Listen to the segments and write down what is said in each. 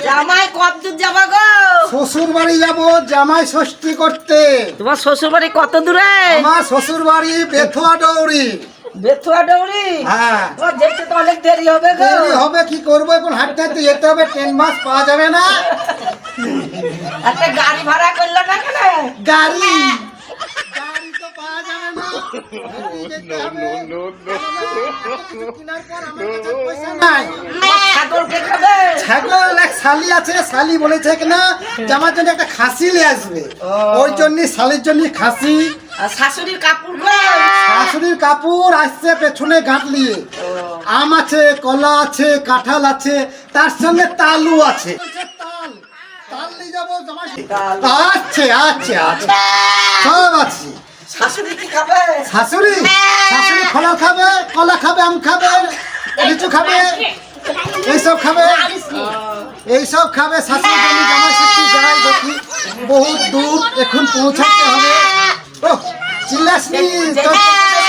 জামাই কতদূর যাবা গো? শ্বশুর বাড়ি যাবো জামাই ষষ্ঠী করতে। তোমার শ্বশুর বাড়ি কত দূরে? আমার শ্বশুর বাড়ি বেথুয়া ডৌরি। বেথুয়া ডৌরি? হ্যাঁ। তোমার যেতে তো অনেক দেরি হবে গো। দেরি হবে, কি করবো, এখন হাঁটতে হাঁটতে যেতে হবে, ট্রেন বাস পাওয়া যাবে না। একটা গাড়ি ভাড়া করলো না কেন? গাড়ি গাড়ি তো পাওয়া যাবে না। যেতে হবে। কেনার পর আমার কাছে পয়সা নাই। ছাগল কে খাবে? ছাগল এক শালি আছে, শালি বলেছে কিনা যে আমার জন্য একটা খাসি নিয়ে আসবে, ওই জন্য শালির জন্য খাসি। আর শাশুড়ির কাপড় কই? শাশুড়ির কাপড় আসছে পেছনে গাঁটলিয়ে। আম আছে, কলা আছে, কাঁঠাল আছে, তার সঙ্গে তালু আছে। তাল তাল নিয়ে যাবো জামাই। আছে আছে আছে, সব আছে। শাশুড়ি কি খাবে? শাশুড়ি শাশুড়ি ফল খাবে, কলা খাবে, আম খাবে, লিচু খাবে, এইসব খাবে, এইসব খাবে। শাশুড়ি জন্য জামাই ষষ্ঠী যাই দেখি, বহুত দূর এখন পৌঁছাতে হবে। ও চিল্লাসনি তো,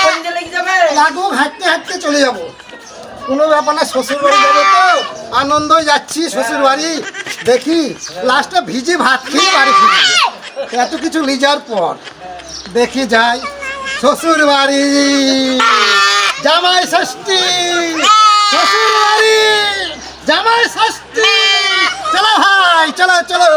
সন্ধে লেগে যাবে। লাগুক, হাঁটতে হাঁটতে চলে যাবো, কোনো ব্যাপার না। শ্বশুর বাড়ি যাবো তো, আনন্দই যাচ্ছি শ্বশুর বাড়ি। দেখি লাস্টে ভিজে ভাত খেয়ে বাড়ি ফিরে এত কিছু লিজার পর দেখি যাই শ্বশুর বাড়ি। জামাই ষষ্ঠী, শ্বশুর বাড়ি, জামাই ষষ্ঠী। চলো ভাই, চলো চলো।